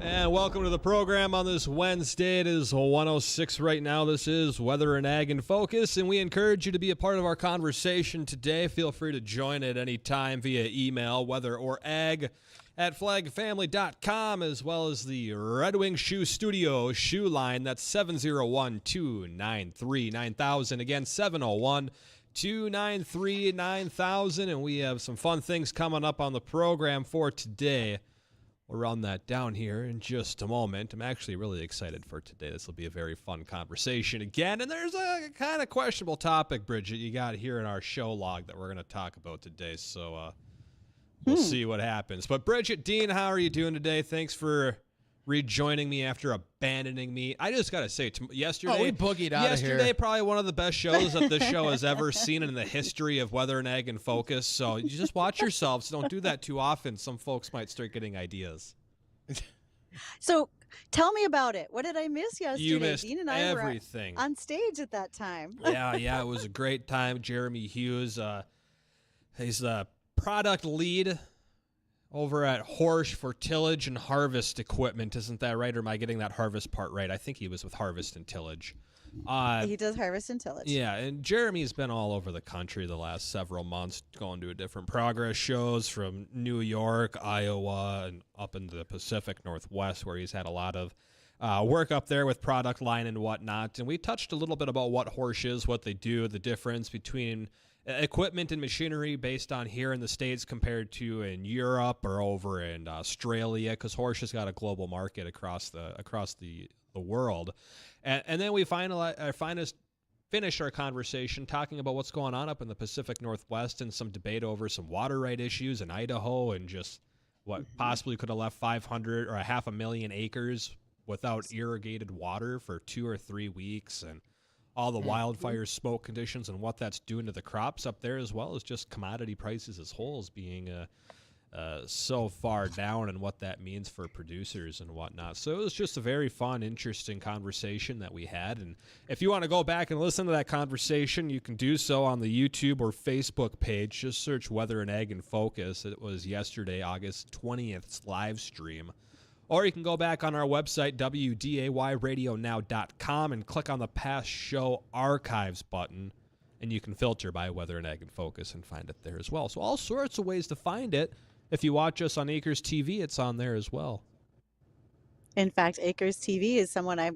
And welcome to the program on this Wednesday. It is 1:06 right now. This is Weather and Ag in Focus, and we encourage you to be a part of our conversation today. Feel free to join at any time via email, weather or ag, at flagfamily.com, as well as the Red Wing Shoe Studio shoe line. That's 701-293-9000. Again, 701-293-9000. And we have some fun things coming up on the program for today. We'll run that down here in just a moment. I'm actually really excited for today. This will be a very fun conversation again. And there's a kind of questionable topic, Bridgette, you got here in our show log that we're going to talk about today. So we'll see what happens. But Bridgette, Dean, how are you doing today? Thanks for rejoining me after abandoning me. I just got to say, yesterday, we boogied out of here. Yesterday, probably one of the best shows that this show has ever seen in the history of Weather and Ag in Focus. So you just watch yourselves. Don't do that too often. Some folks might start getting ideas. So tell me about it. What did I miss yesterday? You missed Dean and I everything. were on stage at that time. Yeah, it was a great time. Jeremy Hughes, he's the product lead over at Horsch for tillage and harvest equipment. Isn't that right? Or am I getting that harvest part right? I think he was with harvest and tillage. He does harvest and tillage. Yeah, and Jeremy's been all over the country the last several months, going to different progress shows from New York, Iowa, and up into the Pacific Northwest, where he's had a lot of work up there with product line and whatnot. And we touched a little bit about what Horsch is, what they do, the difference between equipment and machinery based on here in the States compared to in Europe or over in Australia, because Horsch has got a global market across the world. And then we finish our conversation talking about what's going on up in the Pacific Northwest and some debate over some water right issues in Idaho and just what possibly could have left 500 or 500,000 acres without irrigated water for 2 or 3 weeks, and all the wildfire smoke conditions and what that's doing to the crops up there, as well as just commodity prices as wholes being so far down, and what that means for producers and whatnot. So it was just a very fun, interesting conversation that we had. And if you want to go back and listen to that conversation, you can do so on the YouTube or Facebook page. Just search Weather and Ag in Focus. It was yesterday, August 20th, live stream. Or you can go back on our website, WDAYradionow.com, and click on the past show archives button, and you can filter by Weather and Ag in Focus and find it there as well. So all sorts of ways to find it. If you watch us on Acres TV, it's on there as well. In fact, Acres TV is someone I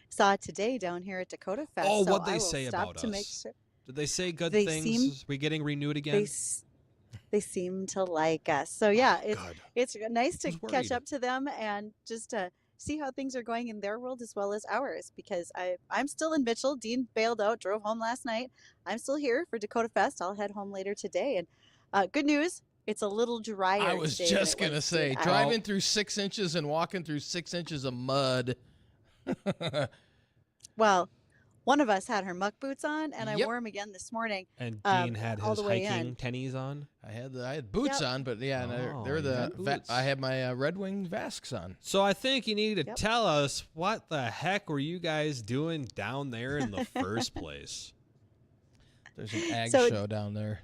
saw today down here at Dakota Fest. Oh, so what'd they say about us? Sure. Did they say good things? We getting renewed again? They seem to like us. So, yeah, it's nice to catch up to them and just see how things are going in their world as well as ours, because I'm still in Mitchell. Dean bailed out, drove home last night. I'm still here for Dakota Fest. I'll head home later today. And good news, it's a little drier. I was just going to say, driving through 6 inches and walking through 6 inches of mud. Well, one of us had her muck boots on, and I wore them again this morning. And Dean had his hiking tennies on. I had boots on, but yeah, I had my Red Wing Vasks on. So I think you need to tell us, what the heck were you guys doing down there in the first place? There's an ag show down there.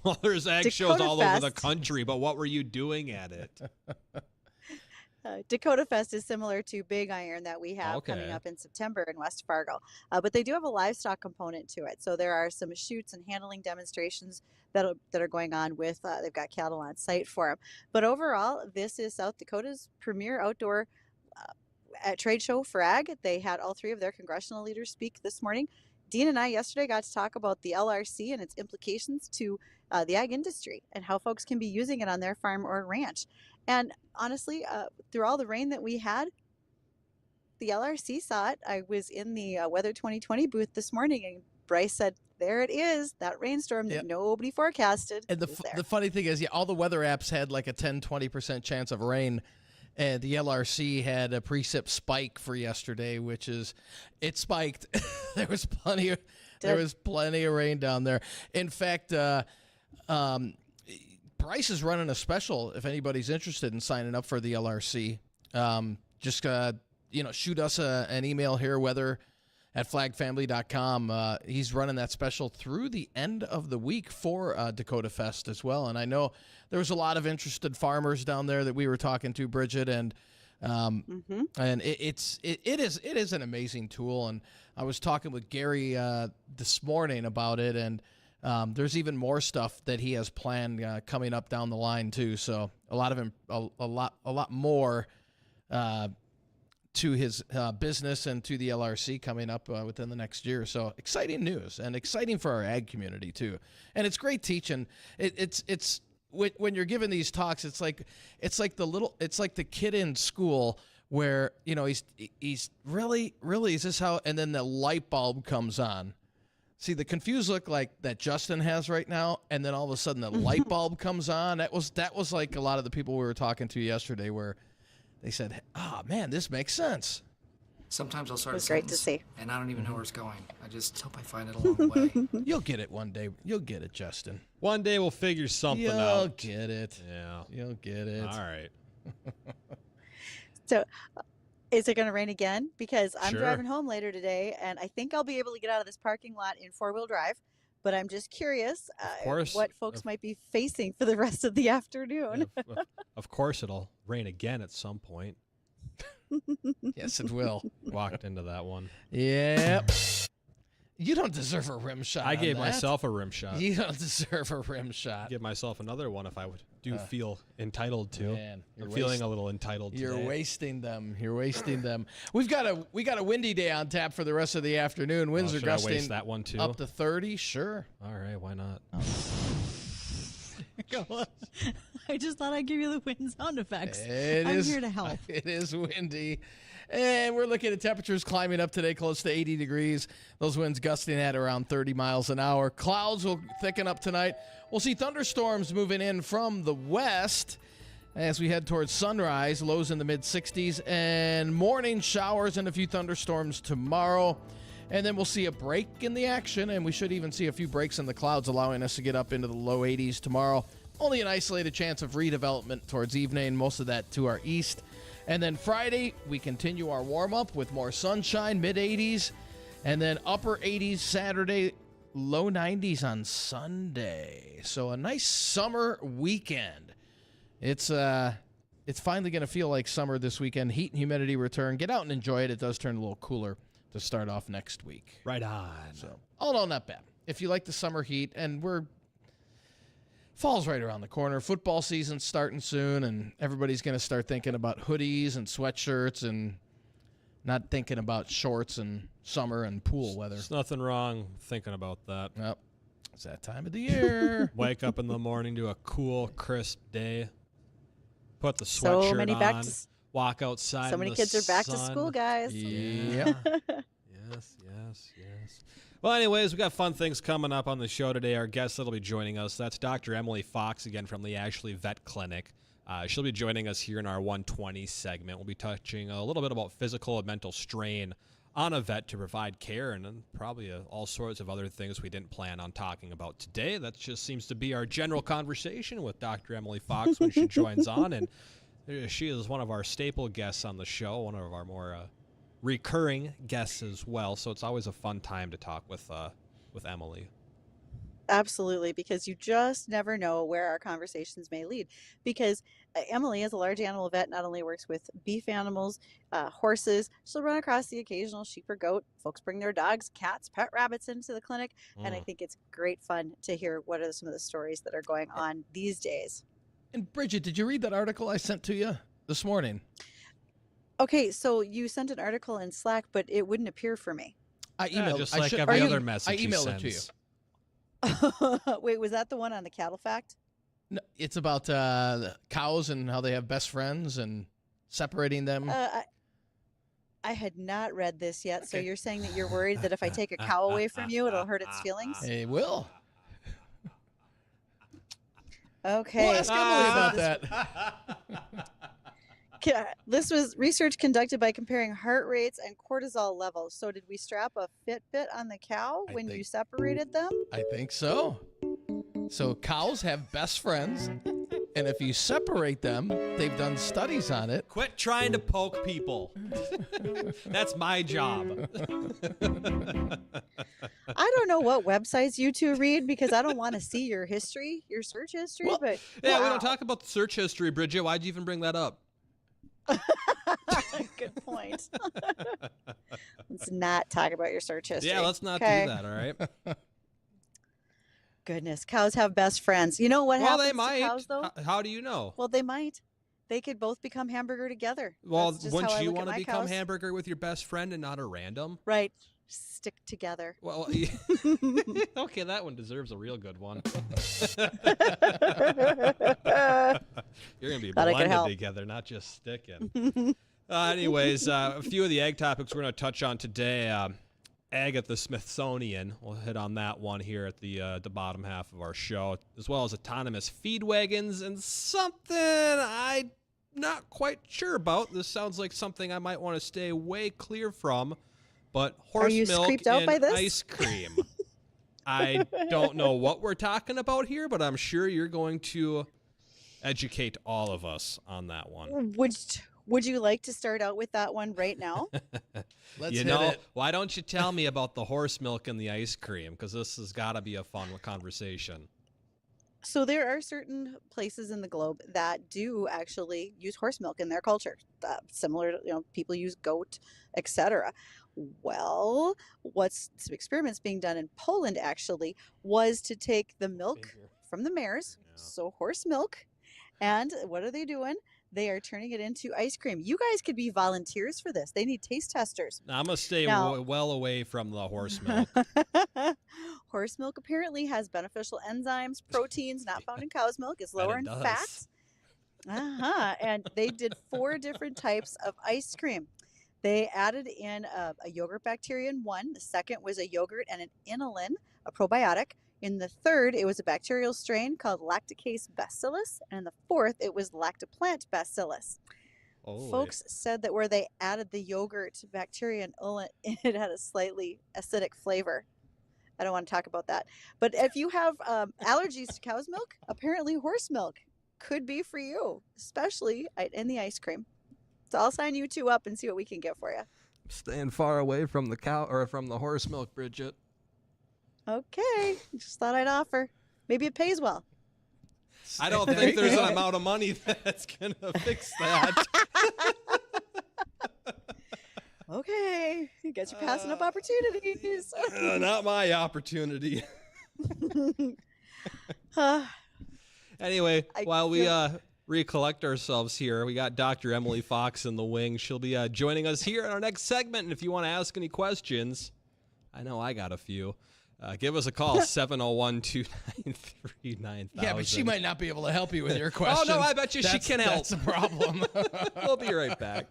Well, there's ag shows all over the country, but what were you doing at it? Dakota Fest is similar to Big Iron that we have coming up in September in West Fargo, but they do have a livestock component to it. So there are some shoots and handling demonstrations that are going on with, they've got cattle on site for them. But overall, this is South Dakota's premier outdoor trade show for ag. They had all 3 of their congressional leaders speak this morning. Dean and I yesterday got to talk about the LRC and its implications to the ag industry and how folks can be using it on their farm or ranch. And honestly, through all the rain that we had, the LRC saw it. I was in the Weather 2020 booth this morning, and Bryce said, there it is, that rainstorm that nobody forecasted. And the funny thing is, all the weather apps had like a 10-20% chance of rain. And the LRC had a precip spike for yesterday, it spiked. There was plenty of rain down there. In fact, Bryce is running a special if anybody's interested in signing up for the LRC. Just shoot us an email here, weather@flagfamily.com. He's running that special through the end of the week for Dakota Fest as well. And I know there was a lot of interested farmers down there that we were talking to, Bridgette, and And it is an amazing tool. And I was talking with Gary this morning about it, and there's even more stuff that he has planned coming up down the line too. So a lot more to his business and to the LRC coming up within the next year. So exciting news, and exciting for our ag community too. And it's great teaching. It's when you're giving these talks, it's like the kid in school where, you know, he's really is this how, and then the light bulb comes on. See, the confused look like that Justin has right now, and then all of a sudden the light bulb comes on. That was like a lot of the people we were talking to yesterday, where they said, "Ah, man, this makes sense." Sometimes I'll start It was a great to sentence, see. and I don't even know where it's going. I just hope I find it along the way. You'll get it one day. You'll get it, Justin. One day we'll figure something You'll out. get it. Yeah. You'll get it. All right. So, is it going to rain again? Because I'm Sure. driving home later today, and I think I'll be able to get out of this parking lot in 4-wheel drive. But I'm just curious course. what folks might be facing for the rest of the afternoon. Of course, it'll rain again at some point. Yes, it will. Walked into that one. Yep. You don't deserve a rim shot. I on gave that. myself a rim shot. You don't deserve a rim shot. Give myself another one if I do feel entitled to. Man, I'm feeling a little entitled today. You're wasting them. You're wasting them. We got a windy day on tap for the rest of the afternoon. Winds are should I gusting waste that one too? up to 30. Sure. All right, why not? I just thought I'd give you the wind sound effects. I'm I'm here to help. It is windy. And we're looking at temperatures climbing up today close to 80 degrees. Those winds gusting at around 30 miles an hour. Clouds will thicken up tonight. We'll see thunderstorms moving in from the west as we head towards sunrise. Lows in the mid-60s. And morning showers and a few thunderstorms tomorrow. And then we'll see a break in the action, and we should even see a few breaks in the clouds, allowing us to get up into the low 80s tomorrow. Only an isolated chance of redevelopment towards evening, most of that to our east. And then Friday, we continue our warm-up with more sunshine, mid-80s, and then upper 80s Saturday, low 90s on Sunday. So a nice summer weekend. It's finally going to feel like summer this weekend. Heat and humidity return. Get out and enjoy it. It does turn a little cooler to start off next week. Right on. So, all in all, not bad. If you like the summer heat, and fall's right around the corner. Football season's starting soon, and everybody's going to start thinking about hoodies and sweatshirts and not thinking about shorts and summer and pool weather. There's nothing wrong thinking about that. Yep. It's that time of the year. Wake up in the morning to a cool, crisp day. Put the So sweatshirt many on. back to Walk outside. So many in the kids are back to sun. school, guys. Yeah. Yes. Well, anyways, we got fun things coming up on the show today. Our guest that'll be joining us, that's Dr. Emily Fox, again, from the Ashley Vet Clinic. She'll be joining us here in our 120 segment. We'll be touching a little bit about physical and mental strain on a vet to provide care, and then probably all sorts of other things we didn't plan on talking about today. That just seems to be our general conversation with Dr. Emily Fox when she joins on, and she is one of our staple guests on the show, one of our more recurring guests as well. So it's always a fun time to talk with Emily. Absolutely, because you just never know where our conversations may lead. Because Emily, as a large animal vet, not only works with beef animals, horses, she'll run across the occasional sheep or goat. Folks bring their dogs, cats, pet rabbits into the clinic. And I think it's great fun to hear what are some of the stories that are going on these days. And Bridgette, did you read that article I sent to you this morning? Okay, so you sent an article in Slack, but it wouldn't appear for me. I emailed just I like should- every I other em- message I he emailed it to you. sends. Wait, was that the one on the cattle fact? No, it's about the cows and how they have best friends and separating them. I had not read this yet. So Okay. you're saying that you're worried that if I take a cow away from you, it'll hurt its feelings? It will. Okay. We'll ask Emily about that. This was research conducted by comparing heart rates and cortisol levels. So did we strap a Fitbit on the cow I when think- you separated them? I think so. So cows have best friends, and if you separate them, they've done studies on it. Quit trying to poke people. That's my job. I don't know what websites you two read because I don't want to see your history, your search history. Well, but Yeah, we wow. don't talk about the search history, Bridgette. Why'd you even bring that up? Good point. Let's not talk about your search history. Yeah, let's not do Okay? that, all right? Goodness, cows have best friends. You know what Well, happens they might. to cows, though? How do you know? Well, they might. They could both become hamburger together. Well, That's just wouldn't how I you look at want to my become cows. hamburger with your best friend and not a random? Right. Stick together. Well, okay, that one deserves a real good one. You're going to be Thought I could blended help. together, not just sticking. Anyways, a few of the egg topics we're going to touch on today. Egg at the Smithsonian. We'll hit on that one here at the bottom half of our show, as well as autonomous feed wagons and something I'm not quite sure about. This sounds like something I might want to stay way clear from, but horse you milk creeped out and by this? ice cream. I don't know what we're talking about here, but I'm sure you're going to educate all of us on that one. Would you like to start out with that one right now? Let's You hit know, it. why don't you tell me about the horse milk and the ice cream? Because this has got to be a fun conversation. So there are certain places in the globe that do actually use horse milk in their culture. Similar to, people use goat, etc. Well, what's some experiments being done in Poland actually was to take the milk from the mares, so horse milk, and what are they doing? They are turning it into ice cream. You guys could be volunteers for this. They need taste testers. Now, I'm going to stay Now- well away from the horse milk. Horse milk apparently has beneficial enzymes, proteins not found in cow's milk. It's lower it in does. fat. And they did 4 different types of ice cream. They added in a yogurt bacteria in one. The second was a yogurt and an inulin, a probiotic. In the third, it was a bacterial strain called Lacticase bacillus. And in the fourth, it was lactoplant bacillus. Holy. Folks said that where they added the yogurt bacteria and inulin, it had a slightly acidic flavor. I don't want to talk about that. But if you have allergies to cow's milk, apparently horse milk could be for you, especially in the ice cream. So I'll sign you 2 up and see what we can get for you. Staying far away from the cow or from the horse milk, Bridgette. Okay. Just thought I'd offer. Maybe it pays well. I don't think there's an amount of money that's going to fix that. Okay. You guys are passing up opportunities. Not my opportunity. Anyway, while we recollect ourselves here, we got Dr. Emily Fox in the wing. She'll be joining us here in our next segment. And if you want to ask any questions, I know I got a few. Give us a call, 701-293-9000. Yeah, but she might not be able to help you with your questions. Oh, no, I bet you she can help. That's a problem. We'll be right back.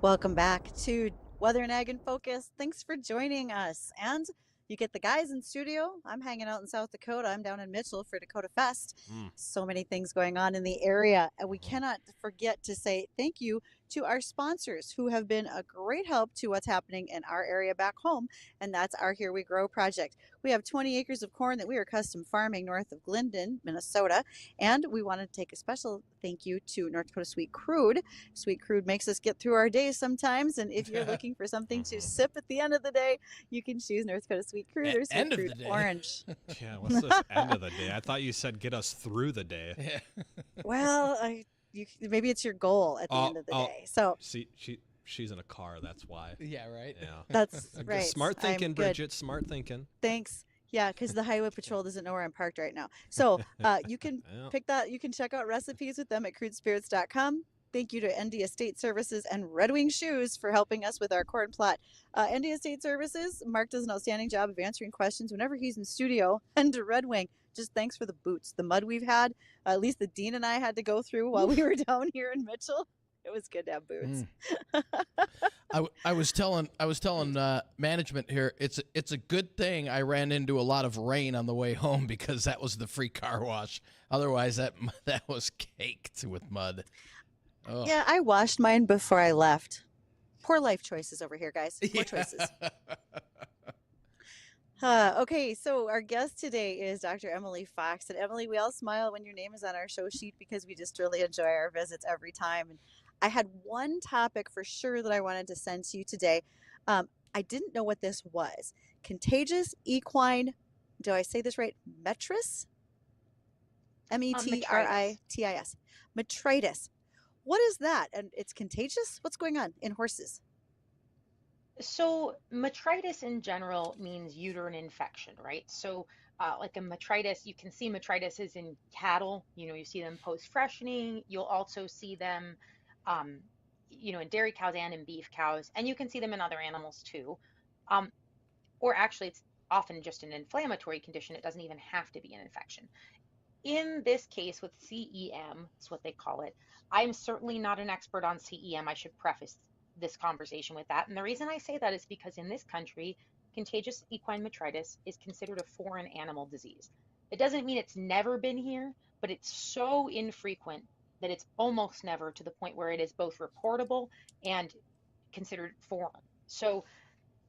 Welcome back to Weather and Ag in Focus. Thanks for joining us. And you get the guys in studio. I'm hanging out in South Dakota. I'm down in Mitchell for Dakota Fest. So many things going on in the area. And we cannot forget to say thank you to our sponsors who have been a great help to what's happening in our area back home. And that's our Here We Grow project. We have 20 acres of corn that we are custom farming north of Glendon, Minnesota. And we want to take a special thank you to North Dakota Sweet Crude. Sweet Crude makes us get through our days sometimes. And if you're looking for something to sip at the end of the day, you can choose North Dakota Sweet Crude or Sweet Crude Orange. Yeah, what's this end of the day? I thought you said get us through the day. Yeah. Well, maybe it's your goal at the end of the day. So see, she's in a car. That's why. Yeah, right. Yeah, that's right. Smart thinking, Bridgette. Smart thinking. Thanks. Yeah, because the Highway Patrol doesn't know where I'm parked right now. So you can pick that. You can check out recipes with them at crudespirits.com. Thank you to ND Estate Services and Red Wing Shoes for helping us with our corn plot. ND Estate Services, Mark does an outstanding job of answering questions whenever he's in studio. And to Red Wing, just thanks for the boots. The mud we've had, at least the Dean and I had to go through while we were down here in Mitchell. It was good to have boots. I was telling management here, it's a good thing I ran into a lot of rain on the way home because that was the free car wash. Otherwise, that was caked with mud. Oh. Yeah, I washed mine before I left. Poor life choices over here, guys. Poor choices. Okay, so our guest today is Dr. Emily Fox. And Emily, we all smile when your name is on our show sheet because we just really enjoy our visits every time. And I had one topic for sure that I wanted to send to you today. I didn't know what this was. Contagious equine, do I say this right? Metritis? Metritis. Metritis. What is that? And it's contagious? What's going on in horses? So metritis in general means uterine infection, right? So like a metritis, you can see metritis is in cattle. You see them post-freshening. You'll also see them, in dairy cows and in beef cows. And you can see them in other animals too. Or actually, it's often just an inflammatory condition. It doesn't even have to be an infection. In this case with CEM, is what they call it, I'm certainly not an expert on CEM. I should preface this conversation with that. And the reason I say that is because in this country, contagious equine metritis is considered a foreign animal disease. It doesn't mean it's never been here, but it's so infrequent that it's almost never to the point where it is both reportable and considered foreign. So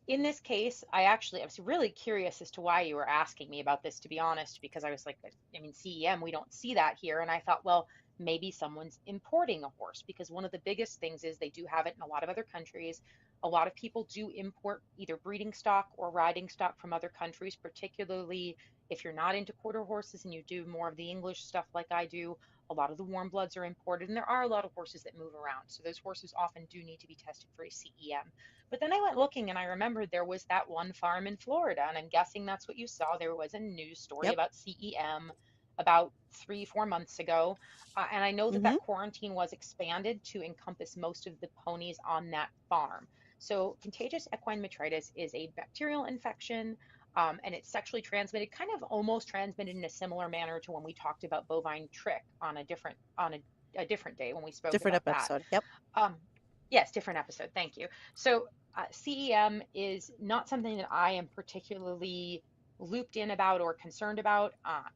in this case, I was really curious as to why you were asking me about this, to be honest, because I was like, CEM, we don't see that here. And I thought, well, maybe someone's importing a horse, because one of the biggest things is they do have it in a lot of other countries. A lot of people do import either breeding stock or riding stock from other countries, particularly if you're not into quarter horses and you do more of the English stuff like I do. A lot of the warm bloods are imported, and there are a lot of horses that move around. So those horses often do need to be tested for a CEM. But then I went looking and I remembered there was that one farm in Florida, and I'm guessing that's what you saw. There was a news story about CEM about 3-4 months ago. And I know that quarantine was expanded to encompass most of the ponies on that farm. So contagious equine metritis is a bacterial infection, and it's sexually transmitted, kind of almost transmitted in a similar manner to when we talked about bovine trick on a different day when we spoke different about episode. That. Yep. Yes, different episode. Thank you. So CEM is not something that I am particularly looped in about or concerned about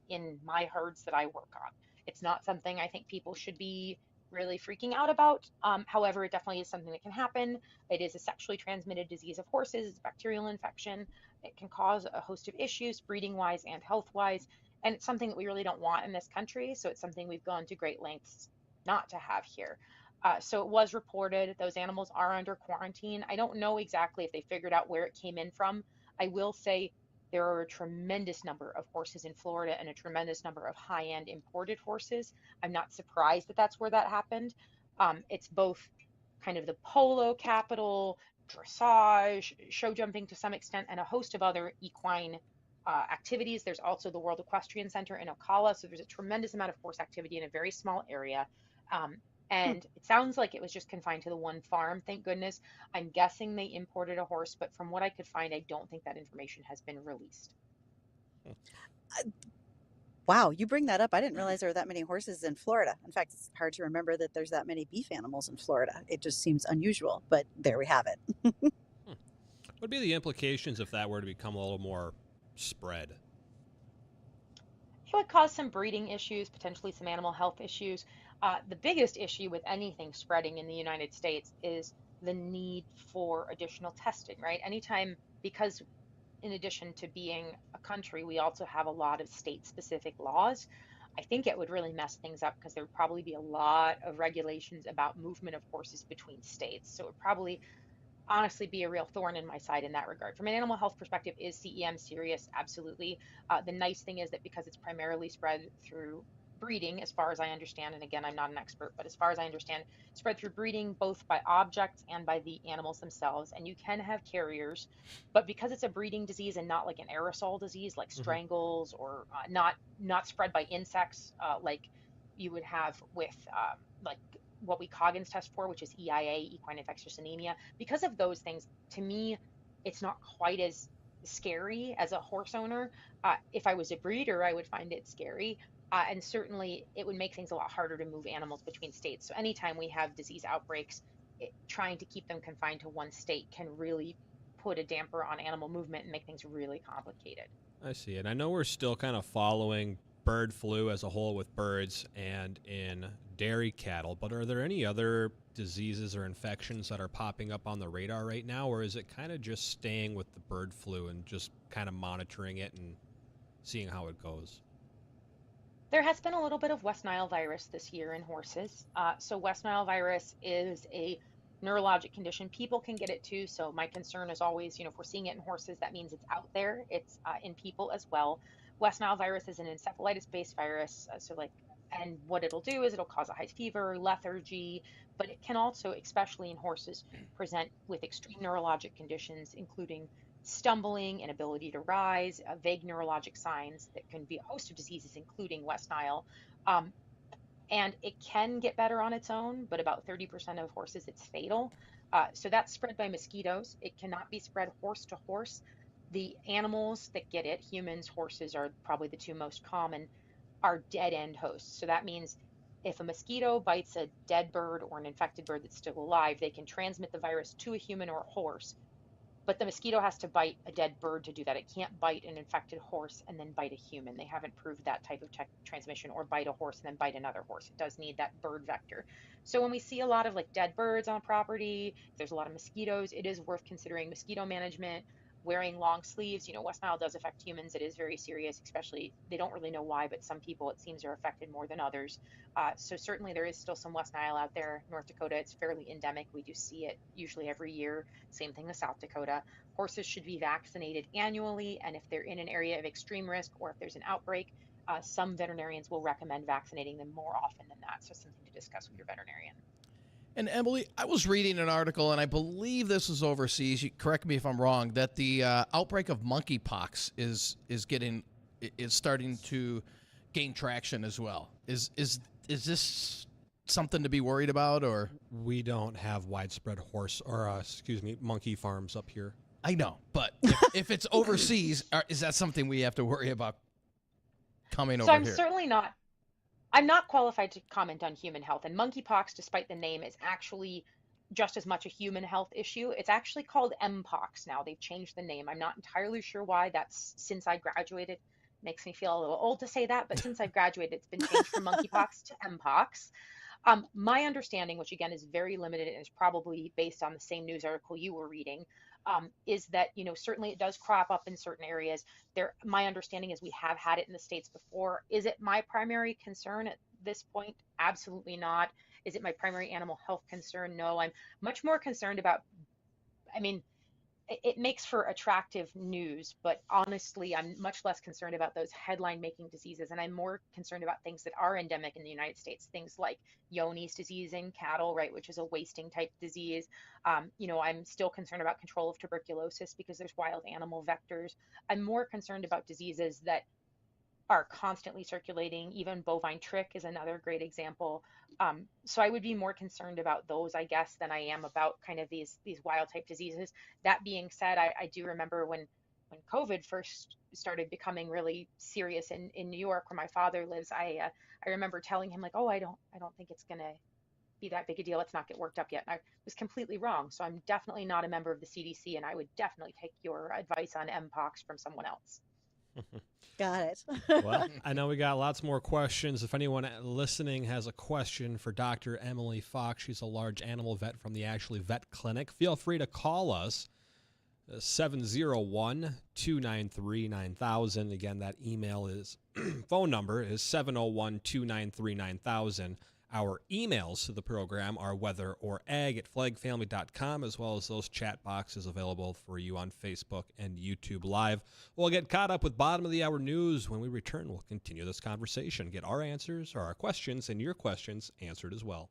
in my herds that I work on. It's not something I think people should be really freaking out about. However, it definitely is something that can happen. It is a sexually transmitted disease of horses. It's a bacterial infection. It can cause a host of issues, breeding-wise and health-wise, and it's something that we really don't want in this country, so it's something we've gone to great lengths not to have here. So it was reported. Those animals are under quarantine. I don't know exactly if they figured out where it came in from. I will say there are a tremendous number of horses in Florida and a tremendous number of high-end imported horses. I'm not surprised that that's where that happened. It's both kind of the polo capital, dressage, show jumping to some extent, and a host of other equine activities. There's also the World Equestrian Center in Ocala, so there's a tremendous amount of horse activity in a very small area. And it sounds like it was just confined to the one farm, thank goodness. I'm guessing they imported a horse, but from what I could find, I don't think that information has been released. Wow, you bring that up. I didn't realize there were that many horses in Florida. In fact, it's hard to remember that there's that many beef animals in Florida. It just seems unusual, but there we have it. Hmm. What would be the implications if that were to become a little more spread? It would cause some breeding issues, potentially some animal health issues. The biggest issue with anything spreading in the United States is the need for additional testing, right? Anytime, because in addition to being a country, we also have a lot of state-specific laws. I think it would really mess things up because there would probably be a lot of regulations about movement of horses between states. So it would probably honestly be a real thorn in my side in that regard. From an animal health perspective, is CEM serious? Absolutely. The nice thing is that because it's primarily spread through breeding, as far as I understand, and again, I'm not an expert, but as far as I understand, spread through breeding both by objects and by the animals themselves. And you can have carriers, but because it's a breeding disease and not like an aerosol disease like Hmm. strangles or not spread by insects like you would have with like what we Coggins test for, which is EIA, equine infectious anemia. Because of those things, to me, it's not quite as scary as a horse owner. If I was a breeder, I would find it scary. And certainly it would make things a lot harder to move animals between states. So anytime we have disease outbreaks, trying to keep them confined to one state can really put a damper on animal movement and make things really complicated. I see. And I know we're still kind of following bird flu as a whole with birds and in dairy cattle, but are there any other diseases or infections that are popping up on the radar right now, or is it kind of just staying with the bird flu and just kind of monitoring it and seeing how it goes? There has been a little bit of West Nile virus this year in horses. So West Nile virus is a neurologic condition. People can get it too. So my concern is always, if we're seeing it in horses, that means it's out there. It's in people as well. West Nile virus is an encephalitis-based virus. And what it'll do is it'll cause a high fever, lethargy, but it can also, especially in horses, present with extreme neurologic conditions, including stumbling, inability to rise, vague neurologic signs that can be a host of diseases, including West Nile. Um, and it can get better on its own, but about 30% of horses, it's fatal. So that's spread by mosquitoes. It cannot be spread horse to horse. The animals that get it, humans, horses are probably the two most common, are dead end hosts. So that means if a mosquito bites a dead bird or an infected bird that's still alive, they can transmit the virus to a human or a horse, but the mosquito has to bite a dead bird to do that. It can't bite an infected horse and then bite a human. They haven't proved that type of transmission, or bite a horse and then bite another horse. It does need that bird vector. So when we see a lot of like dead birds on property, if there's a lot of mosquitoes, it is worth considering mosquito management, wearing long sleeves. West Nile does affect humans. It is very serious, especially they don't really know why, but some people it seems are affected more than others. So certainly there is still some West Nile out there. North Dakota, it's fairly endemic. We do see it usually every year. Same thing with South Dakota. Horses should be vaccinated annually, and if they're in an area of extreme risk or if there's an outbreak, some veterinarians will recommend vaccinating them more often than that. So something to discuss with your veterinarian. And Emily, I was reading an article, and I believe this is overseas. You correct me if I'm wrong. That the outbreak of monkeypox is starting to gain traction as well. Is this something to be worried about, or? We don't have widespread monkey farms up here. I know, but if it's overseas, is that something we have to worry about coming So over here? I'm not qualified to comment on human health, and monkeypox, despite the name, is actually just as much a human health issue. It's actually called Mpox now. They've changed the name. I'm not entirely sure why. That's since I graduated. Makes me feel a little old to say that, but since I've graduated, it's been changed from monkeypox to Mpox. My understanding, which again is very limited and is probably based on the same news article you were reading, is that certainly it does crop up in certain areas. My understanding is we have had it in the States before. Is it my primary concern at this point? Absolutely not. Is it my primary animal health concern? No. I'm much more concerned about, I mean, it makes for attractive news, but honestly, I'm much less concerned about those headline making diseases. And I'm more concerned about things that are endemic in the United States, things like Johne's disease in cattle, right, which is a wasting type disease. I'm still concerned about control of tuberculosis because there's wild animal vectors. I'm more concerned about diseases that are constantly circulating. Even bovine trick is another great example. So I would be more concerned about those, I guess, than I am about kind of these wild type diseases. That being said, I do remember when when COVID first started becoming really serious in New York, where my father lives, I remember telling him like, oh, I don't think it's gonna be that big a deal. Let's not get worked up yet. And I was completely wrong. So I'm definitely not a member of the CDC, and I would definitely take your advice on Mpox from someone else. Got it. Well, I know we got lots more questions. If anyone listening has a question for Dr. Emily Fox, she's a large animal vet from the Ashley Vet Clinic, feel free to call us, 701-293-9000. Again, that email is, phone number is 701-293-9000. Our emails to the program are weatherorag@flagfamily.com, as well as those chat boxes available for you on Facebook and YouTube Live. We'll get caught up with bottom of the hour news. When we return, we'll continue this conversation, get our answers or our questions and your questions answered as well.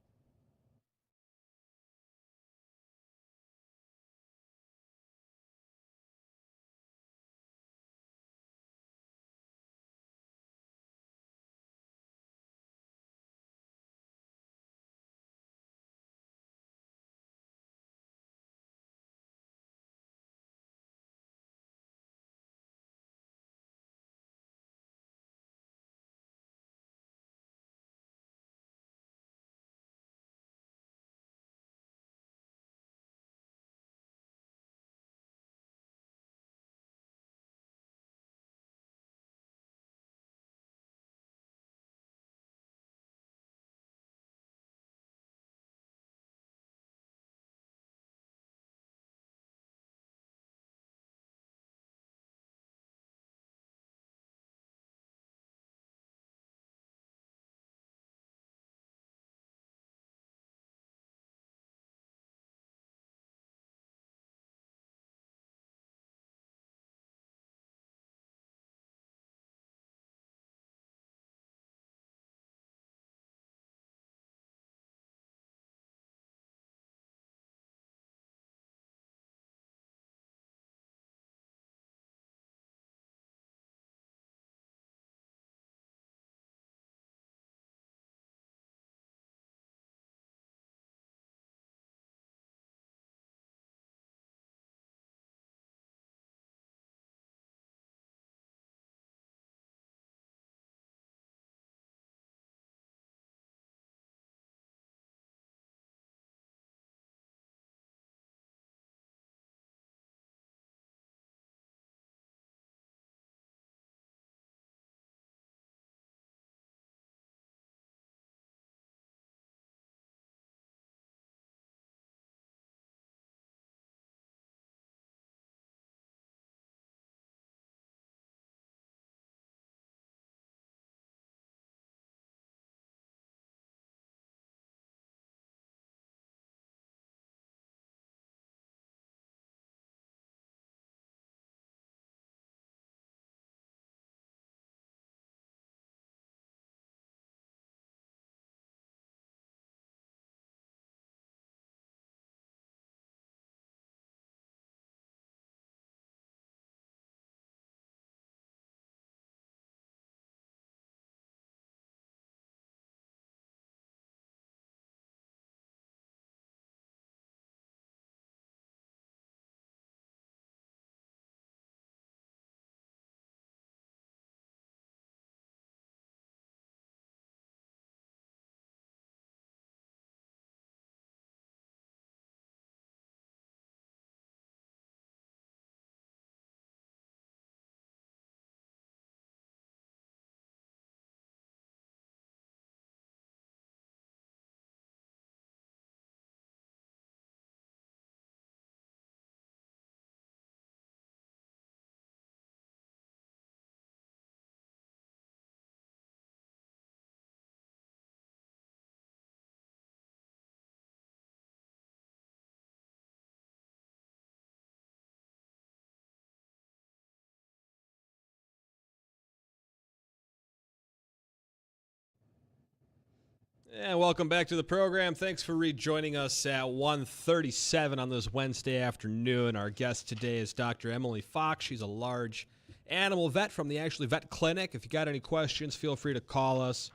And welcome back to the program. Thanks for rejoining us at 1:37 on this Wednesday afternoon. Our guest today is Dr. Emily Fox. She's a large animal vet from the Ashley Vet Clinic. If you got any questions, feel free to call us.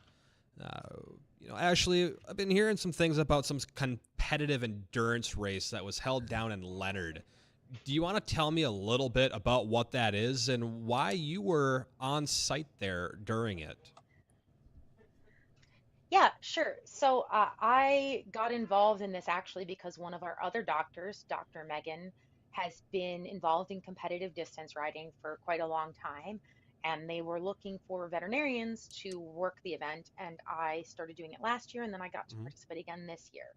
Ashley, I've been hearing some things about some competitive endurance race that was held down in Leonard. Do you want to tell me a little bit about what that is and why you were on site there during it? Yeah, sure. So I got involved in this actually because one of our other doctors, Dr. Megan, has been involved in competitive distance riding for quite a long time. And they were looking for veterinarians to work the event. And I started doing it last year, and then I got to Mhm. participate again this year.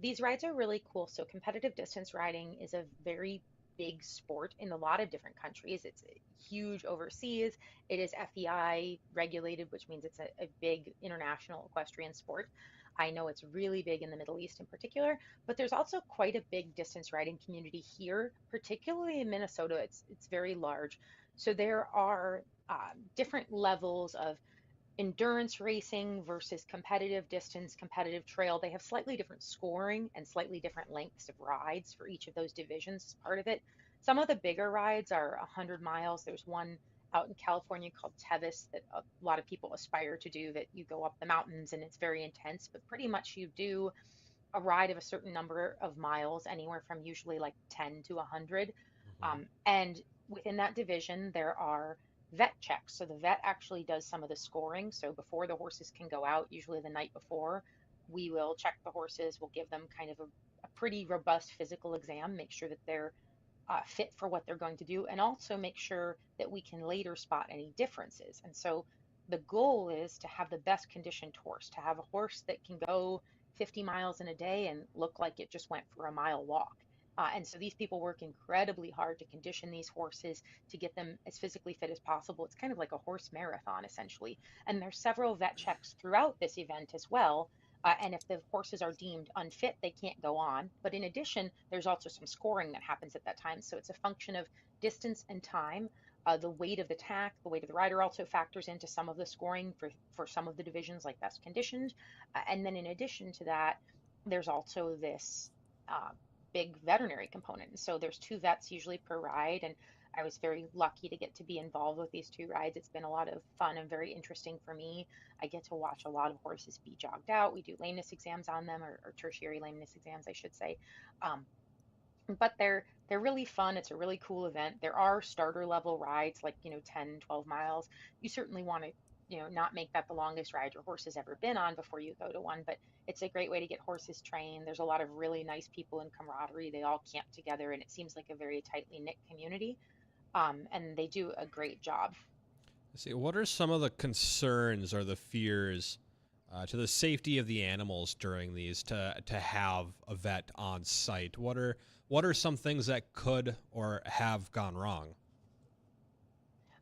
These rides are really cool. So competitive distance riding is a very big sport in a lot of different countries. It's huge overseas. It is FEI regulated, which means it's a big international equestrian sport. I know it's really big in the Middle East in particular, but there's also quite a big distance riding community here, particularly in Minnesota. It's very large. So there are different levels of endurance racing versus competitive distance, competitive trail. They have slightly different scoring and slightly different lengths of rides for each of those divisions as part of it. Some of the bigger rides are 100 miles. There's one out in California called Tevis that a lot of people aspire to do, that you go up the mountains and it's very intense, but pretty much you do a ride of a certain number of miles, anywhere from usually like 10 to 100. Mhm. And within that division, there are vet checks. So the vet actually does some of the scoring. So before the horses can go out, usually the night before, we will check the horses. We'll give them kind of a pretty robust physical exam, make sure that they're fit for what they're going to do, and also make sure that we can later spot any differences. And so the goal is to have the best conditioned horse, to have a horse that can go 50 miles in a day and look like it just went for a mile walk. And so these people work incredibly hard to condition these horses to get them as physically fit as possible. It's kind of like a horse marathon, essentially. And there's several vet checks throughout this event as well. And if the horses are deemed unfit, they can't go on. But in addition, there's also some scoring that happens at that time. So it's a function of distance and time. The weight of the tack, the weight of the rider also factors into some of the scoring for some of the divisions, like best conditioned. And then in addition to that, there's also this uh, big veterinary component. So there's two vets usually per ride. And I was very lucky to get to be involved with these two rides. It's been a lot of fun and very interesting for me. I get to watch a lot of horses be jogged out. We do lameness exams on them, or tertiary lameness exams, I should say. Um, but they're really fun. It's a really cool event. There are starter level rides, like 10, 12 miles. You certainly want to not make that the longest ride your horse has ever been on before you go to one, but it's a great way to get horses trained. There's a lot of really nice people in camaraderie. They all camp together, and it seems like a very tightly knit community. And they do a great job. See, what are some of the concerns or the fears to the safety of the animals during these to have a vet on site? What are some things that could or have gone wrong?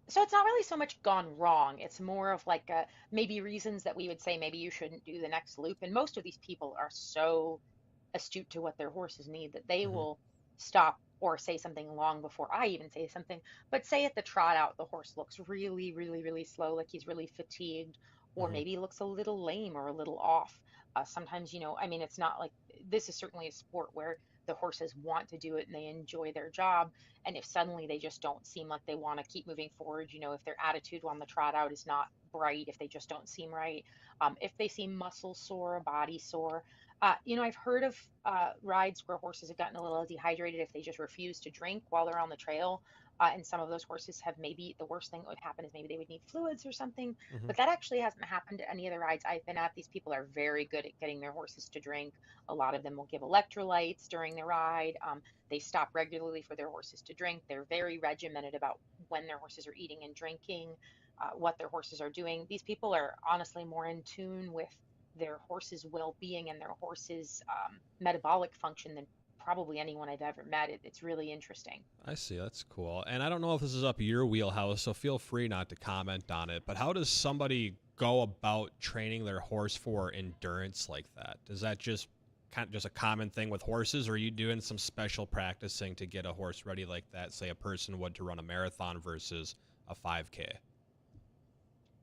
So it's not really so much gone wrong. It's more of like maybe reasons that we would say maybe you shouldn't do the next loop. And most of these people are so astute to what their horses need that they Hmm. will stop or say something long before I even say something. But say at the trot out, the horse looks really, really, really slow, like he's really fatigued, or Hmm. maybe looks a little lame or a little off. Sometimes, I mean, it's not like this is certainly a sport where the horses want to do it and they enjoy their job. And if suddenly they just don't seem like they want to keep moving forward, if their attitude on the trot out is not bright, if they just don't seem right, if they seem muscle sore, body sore, I've heard of rides where horses have gotten a little dehydrated if they just refuse to drink while they're on the trail. And some of those horses have, maybe the worst thing that would happen is maybe they would need fluids or something. Hmm. But that actually hasn't happened at any of the rides I've been at. These people are very good at getting their horses to drink. A lot of them will give electrolytes during the ride. They stop regularly for their horses to drink. They're very regimented about when their horses are eating and drinking, what their horses are doing. These people are honestly more in tune with their horse's well-being and their horse's metabolic function than probably anyone I've ever met. It's really interesting. I see. That's cool. And I don't know if this is up your wheelhouse, so feel free not to comment on it. But how does somebody go about training their horse for endurance like that? Is that just a common thing with horses, or are you doing some special practicing to get a horse ready like that, say a person would to run a marathon versus a 5K?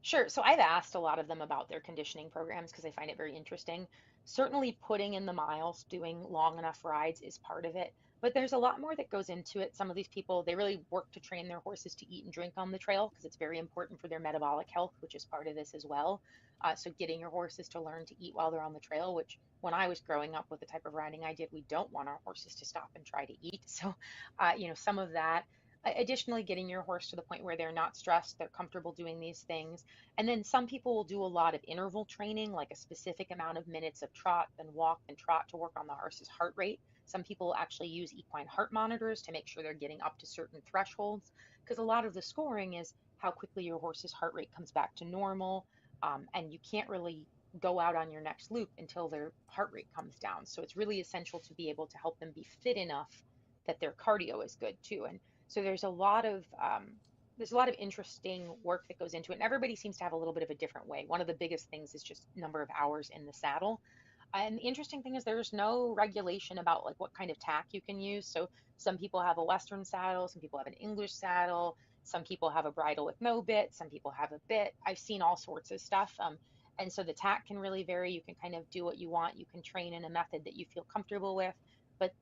Sure. So I've asked a lot of them about their conditioning programs because I find it very interesting. Certainly, putting in the miles, doing long enough rides is part of it. But there's a lot more that goes into it. Some of these people, they really work to train their horses to eat and drink on the trail because it's very important for their metabolic health, which is part of this as well. So getting your horses to learn to eat while they're on the trail, which when I was growing up with the type of riding I did, we don't want our horses to stop and try to eat. So, some of that. Additionally, getting your horse to the point where they're not stressed, they're comfortable doing these things. And then some people will do a lot of interval training, like a specific amount of minutes of trot and walk and trot to work on the horse's heart rate. Some people actually use equine heart monitors to make sure they're getting up to certain thresholds, because a lot of the scoring is how quickly your horse's heart rate comes back to normal. And you can't really go out on your next loop until their heart rate comes down. So it's really essential to be able to help them be fit enough that their cardio is good too. And so there's a lot of interesting work that goes into it, and everybody seems to have a little bit of a different way. One of the biggest things is just number of hours in the saddle. And the interesting thing is there's no regulation about like what kind of tack you can use. So some people have a Western saddle, some people have an English saddle, some people have a bridle with no bit, some people have a bit. I've seen all sorts of stuff. And so the tack can really vary. You can kind of do what you want. You can train in a method that you feel comfortable with. But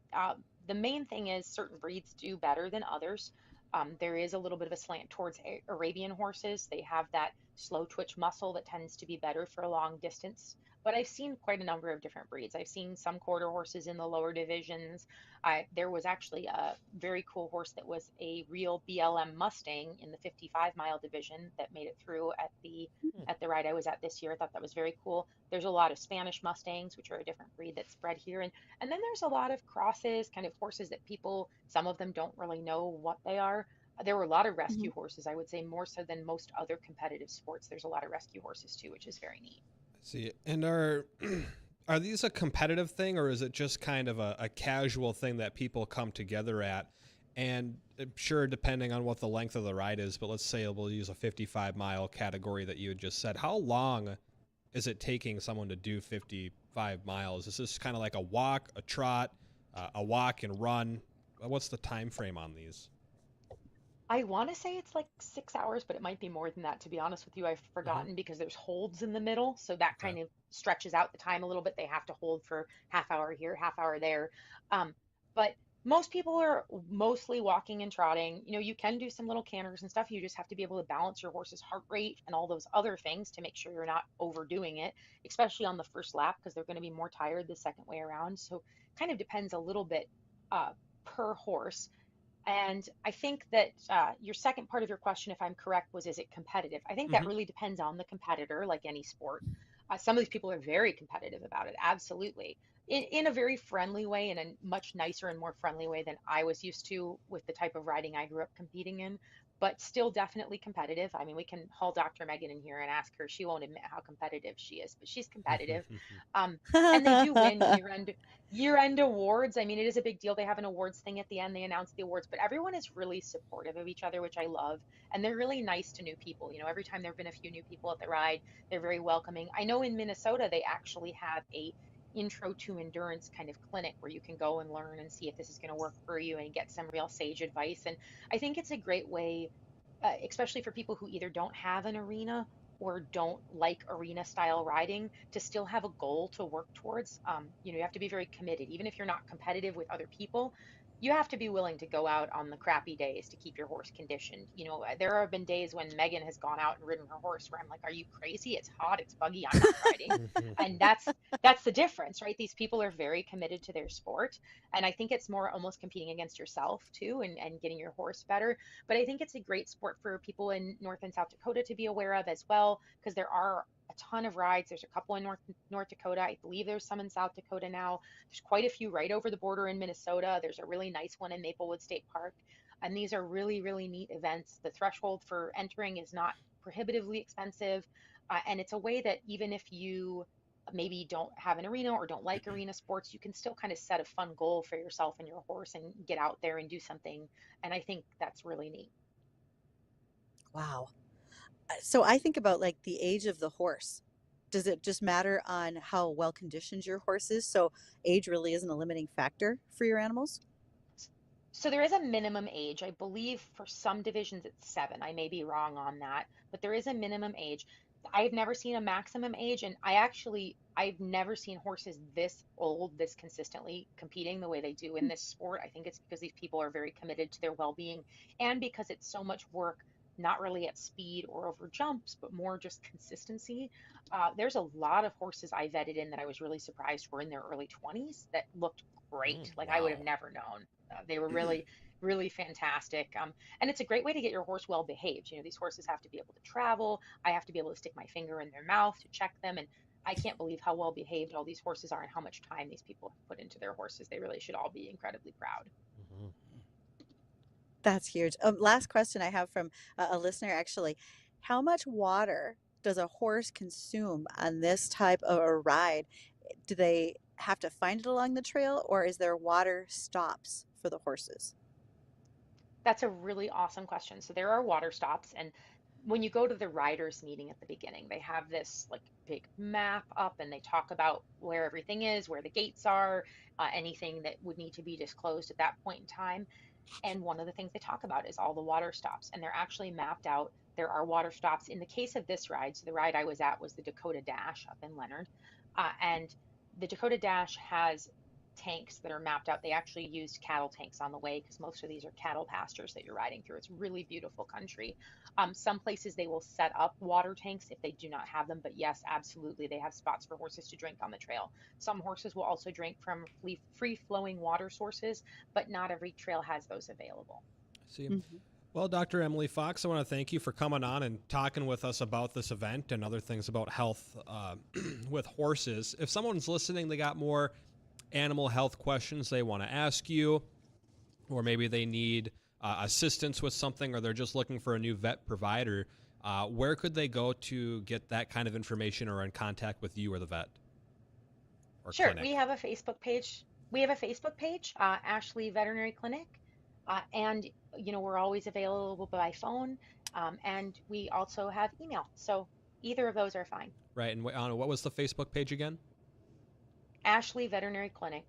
the main thing is certain breeds do better than others. There is a little bit of a slant towards Arabian horses. They have that slow twitch muscle that tends to be better for a long distance. But I've seen quite a number of different breeds. I've seen some quarter horses in the lower divisions. There was actually a very cool horse that was a real BLM Mustang in the 55-mile division that made it through at the ride I was at this year. I thought that was very cool. There's a lot of Spanish Mustangs, which are a different breed that's bred here. And then there's a lot of crosses, kind of horses that people, some of them don't really know what they are. There were a lot of rescue horses, I would say more so than most other competitive sports. There's a lot of rescue horses too, which is very neat. See, and are these a competitive thing, or is it just kind of a casual thing that people come together at? And sure, depending on what the length of the ride is, but let's say we'll use a 55-mile category that you had just said. How long is it taking someone to do 55 miles? Is this kind of like a walk, a trot, a walk and run? What's the time frame on these? I want to say it's like 6 hours, but it might be more than that. To be honest with you, I've forgotten because there's holds in the middle. So that kind of stretches out the time a little bit. They have to hold for half hour here, half hour there. But most people are mostly walking and trotting. You can do some little canters and stuff. You just have to be able to balance your horse's heart rate and all those other things to make sure you're not overdoing it, especially on the first lap, because they're going to be more tired the second way around. So kind of depends a little bit per horse. And I think that your second part of your question, if I'm correct, was, is it competitive? I think that really depends on the competitor, like any sport. Some of these people are very competitive about it, absolutely. In a very friendly way, in a much nicer and more friendly way than I was used to with the type of riding I grew up competing in, but still definitely competitive. I mean, we can haul Dr. Megan in here and ask her. She won't admit how competitive she is, but she's competitive. And they do win year-end awards. I mean, it is a big deal. They have an awards thing at the end. They announce the awards, but everyone is really supportive of each other, which I love. And they're really nice to new people. Every time there have been a few new people at the ride, they're very welcoming. I know in Minnesota, they actually have a intro to endurance kind of clinic where you can go and learn and see if this is going to work for you and get some real sage advice. And I think it's a great way, especially for people who either don't have an arena or don't like arena style riding, to still have a goal to work towards. You have to be very committed. Even if you're not competitive with other people, you have to be willing to go out on the crappy days to keep your horse conditioned. There have been days when Megan has gone out and ridden her horse where I'm like, are you crazy? It's hot, it's buggy, I'm not riding. And that's the difference, right? These people are very committed to their sport. And I think it's more almost competing against yourself too, and getting your horse better. But I think it's a great sport for people in North and South Dakota to be aware of as well, because there are a ton of rides. There's a couple in North Dakota. I believe there's some in South Dakota now. There's quite a few right over the border in Minnesota. There's a really nice one in Maplewood State Park. And these are really, really neat events. The threshold for entering is not prohibitively expensive. And it's a way that even if you maybe don't have an arena or don't like arena sports, you can still kind of set a fun goal for yourself and your horse and get out there and do something. And I think that's really neat. Wow. So I think about like the age of the horse. Does it just matter on how well conditioned your horse is? So age really isn't a limiting factor for your animals? So there is a minimum age. I believe for some divisions it's 7. I may be wrong on that, but there is a minimum age. I've never seen a maximum age, and I've never seen horses this old, this consistently competing the way they do in this sport. I think it's because these people are very committed to their well-being and because it's so much work, not really at speed or over jumps, but more just consistency. There's a lot of horses I vetted in that I was really surprised were in their early 20s that looked great. Like I would have Wow. never known. They were really, really fantastic. And it's a great way to get your horse well behaved. You know, these horses have to be able to travel. I have to be able to stick my finger in their mouth to check them. And I can't believe how well behaved all these horses are and how much time these people have put into their horses. They really should all be incredibly proud. Mhm. That's huge. Last question I have from a listener actually. How much water does a horse consume on this type of a ride? Do they have to find it along the trail, or is there water stops for the horses? That's a really awesome question. So there are water stops, and when you go to the riders meeting at the beginning, they have this like big map up and they talk about where everything is, where the gates are, anything that would need to be disclosed at that point in time. And one of the things they talk about is all the water stops, and they're actually mapped out. There are water stops in the case of this ride. So the ride I was at was the Dakota Dash up in Leonard, and the Dakota Dash has tanks that are mapped out. They actually used cattle tanks on the way because most of these are cattle pastures that you're riding through. It's really beautiful country. Some places they will set up water tanks if they do not have them, but yes, absolutely, they have spots for horses to drink on the trail. Some horses will also drink from free flowing water sources, but not every trail has those available. See. Mhm. Well, Dr. Emily Fox, I want to thank you for coming on and talking with us about this event and other things about health with horses. If someone's listening, they got more animal health questions they want to ask you, or maybe they need assistance with something, or they're just looking for a new vet provider, where could they go to get that kind of information or in contact with you or the vet or Sure, we clinic? have a Facebook page. Ashley Veterinary Clinic, and we're always available by phone, and we also have email. So either of those are fine. Right. And what was the Facebook page again? Ashley Veterinary Clinic.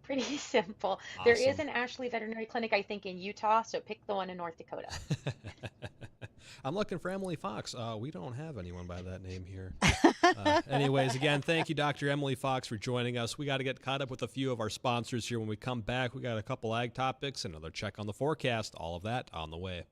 Pretty simple. There is Awesome. an Ashley Veterinary Clinic, I think, in Utah, so pick the one in North Dakota. I'm looking for Emily Fox. We don't have anyone by that name here. Anyways, again, thank you, Dr. Emily Fox, for joining us. We got to get caught up with a few of our sponsors here. When we come back, we got a couple ag topics, another check on the forecast, all of that on the way.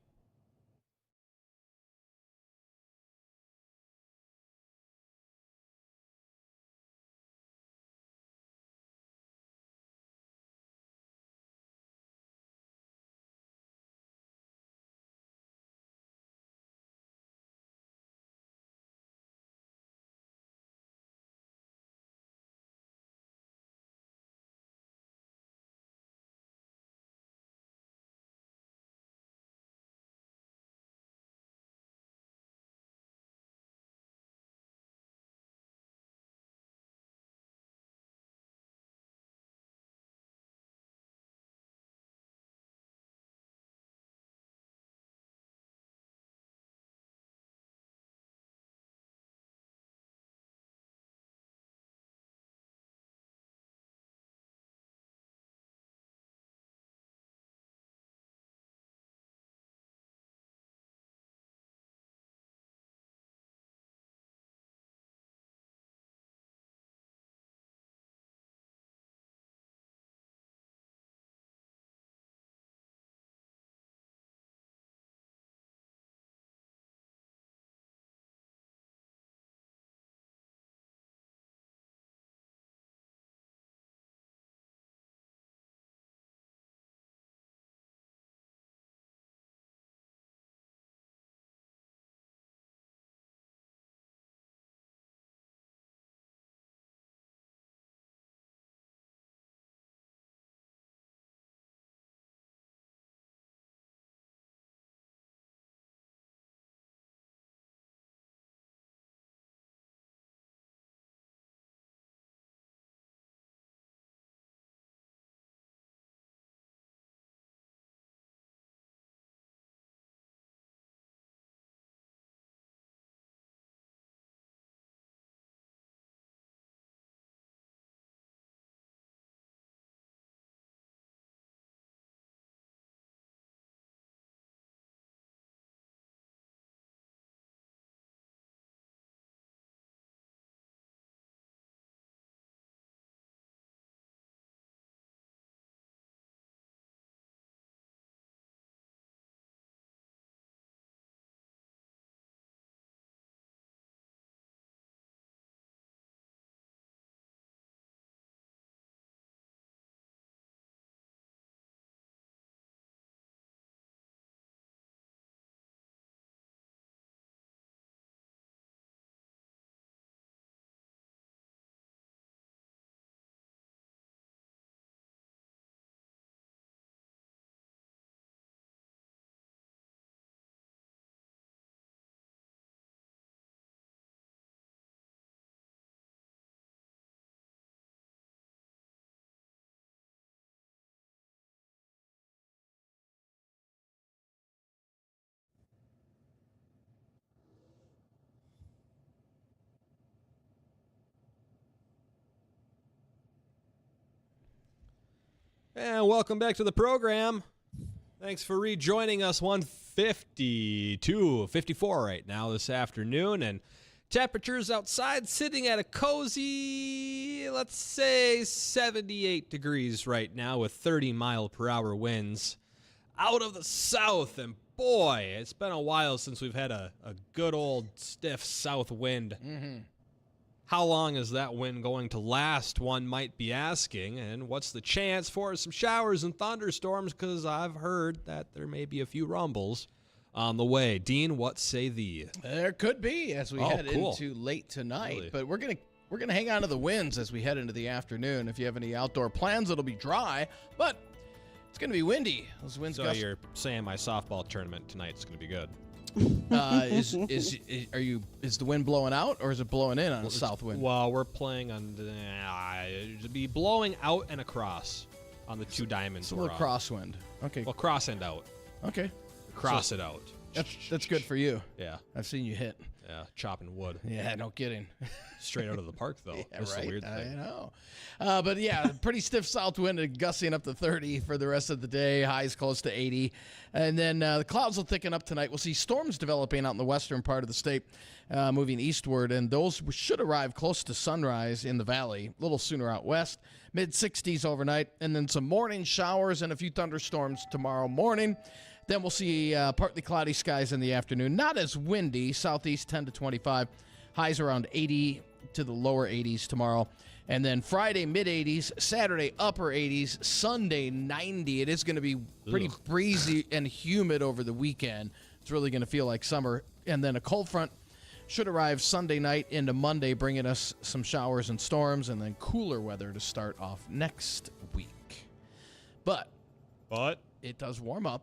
And welcome back to the program. Thanks for rejoining us. 152, 54 right now this afternoon. And temperatures outside sitting at a cozy, let's say 78 degrees right now with 30-mile-per-hour winds out of the south. And boy, it's been a while since we've had a good old stiff south wind. Mm-hmm. How long is that wind going to last, one might be asking, and what's the chance for some showers and thunderstorms, because I've heard that there may be a few rumbles on the way. Dean, what say thee? There could be as we head into late tonight, Really? but we're gonna hang on to the winds as we head into the afternoon. If you have any outdoor plans, it'll be dry, but it's gonna be windy. Those winds. So you're saying my softball tournament tonight's going to be good? Is the wind blowing out or is it blowing in on a south wind? Well, we're playing on it'd be blowing out and across on the two diamonds. It's a little crosswind. Okay. Well, cross and out. Okay. Cross it out. That's good for you. Yeah. I've seen you hit. Yeah. Chopping wood. Yeah, no kidding. Straight out of the park, though. Yeah, That's right. the weird thing. I know. But yeah, pretty stiff south wind and gusting up to 30 for the rest of the day. Highs close to 80. And then the clouds will thicken up tonight. We'll see storms developing out in the western part of the state, moving eastward. And those should arrive close to sunrise in the valley, a little sooner out west. Mid-60s overnight. And then some morning showers and a few thunderstorms tomorrow morning. Then we'll see partly cloudy skies in the afternoon. Not as windy. Southeast 10 to 25. Highs around 80 to the lower 80s tomorrow. And then Friday, mid-80s. Saturday, upper 80s. Sunday, 90. It is going to be pretty breezy and humid over the weekend. It's really going to feel like summer. And then a cold front should arrive Sunday night into Monday, bringing us some showers and storms, and then cooler weather to start off next week. But it does warm up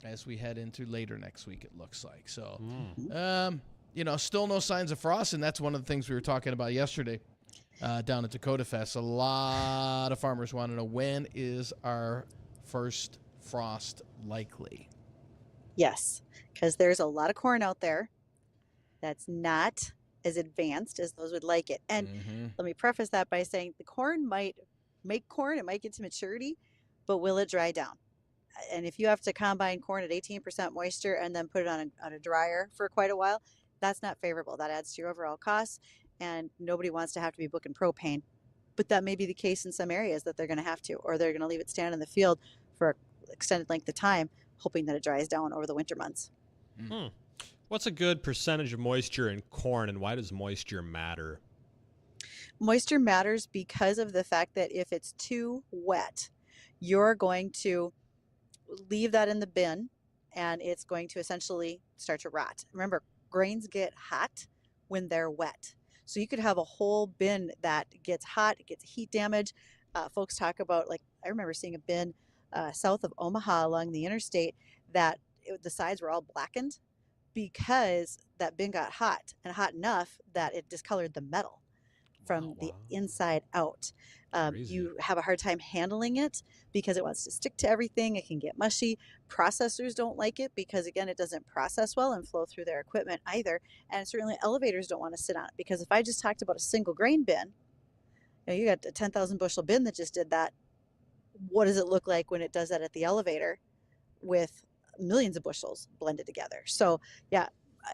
as we head into later next week, it looks like. So, still no signs of frost, and that's one of the things we were talking about yesterday down at Dakota Fest. A lot of farmers want to know, when is our first frost likely? Yes, because there's a lot of corn out there that's not as advanced as those would like it. And let me preface that by saying the corn might make corn, it might get to maturity, but will it dry down? And if you have to combine corn at 18% moisture and then put it on a dryer for quite a while, that's not favorable. That adds to your overall costs, and nobody wants to have to be booking propane. But that may be the case in some areas that they're going to have to, or they're going to leave it stand in the field for an extended length of time, hoping that it dries down over the winter months. What's a good percentage of moisture in corn, and why does moisture matter? Moisture matters because of the fact that if it's too wet, you're going to leave that in the bin and it's going to essentially start to rot. Remember, grains get hot when they're wet. So you could have a whole bin that gets hot, it gets heat damage. Folks talk about, like, I remember seeing a bin south of Omaha along the interstate that the sides were all blackened because that bin got hot, and hot enough that it discolored the metal from the inside out. You have a hard time handling it because it wants to stick to everything. It can get mushy. Processors don't like it because, again, it doesn't process well and flow through their equipment either. And certainly elevators don't want to sit on it, because if I just talked about a single grain bin, you got a 10,000 bushel bin that just did that. What does it look like when it does that at the elevator with millions of bushels blended together? So, yeah,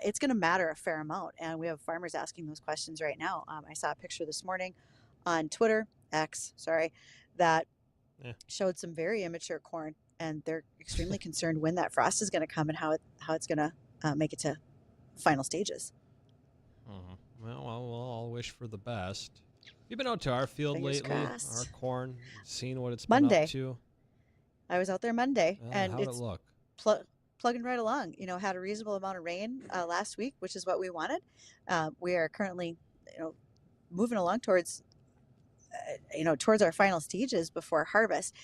it's going to matter a fair amount. And we have farmers asking those questions right now. I saw a picture this morning on Twitter, that showed some very immature corn, and they're extremely concerned when that frost is going to come and how it's going to make it to final stages. Well, I'll wish for the best. You've been out to our field Fingers lately, crossed. our corn, seen what it's Monday. been up to. I was out there Monday, and how'd it's it look? plugging right along. Had a reasonable amount of rain last week, which is what we wanted. We are currently, moving along towards our final stages before harvest.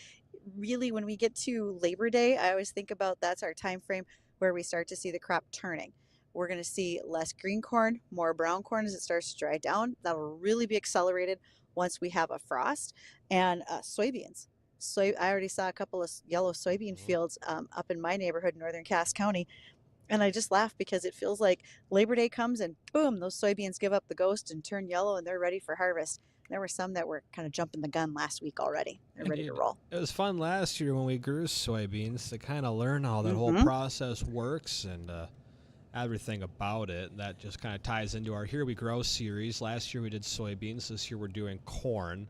Really, when we get to Labor Day, I always think about that's our time frame where we start to see the crop turning. We're going to see less green corn, more brown corn as it starts to dry down. That'll really be accelerated once we have a frost. And soybeans. I already saw a couple of yellow soybean fields up in my neighborhood, northern Cass County. And I just laugh because it feels like Labor Day comes and boom, those soybeans give up the ghost and turn yellow and they're ready for harvest. there were some that were kind of jumping the gun last week already. They're ready to Indeed. roll. It was fun last year when we grew soybeans to kind of learn how that whole process works and everything about it. That just kind of ties into our Here We Grow series. Last year we did soybeans. This year we're doing corn.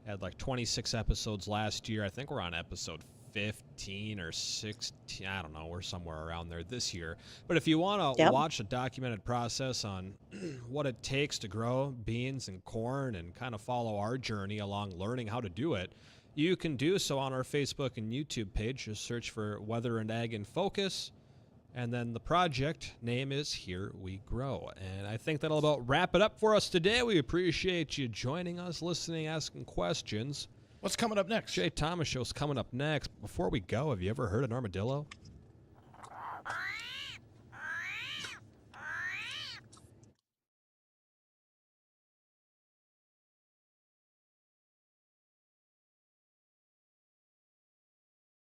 Had like 26 episodes last year. I think we're on episode 15 or 16. I don't know. We're somewhere around there this year. But if you want to watch a documented process on what it takes to grow beans and corn and kind of follow our journey along learning how to do it, you can do so on our Facebook and YouTube page. Just search for Weather and Ag in Focus. And then the project name is Here We Grow. And I think that'll about wrap it up for us today. We appreciate you joining us, listening, asking questions. What's coming up next? Jay Thomas Show's coming up next. Before we go, have you ever heard an armadillo?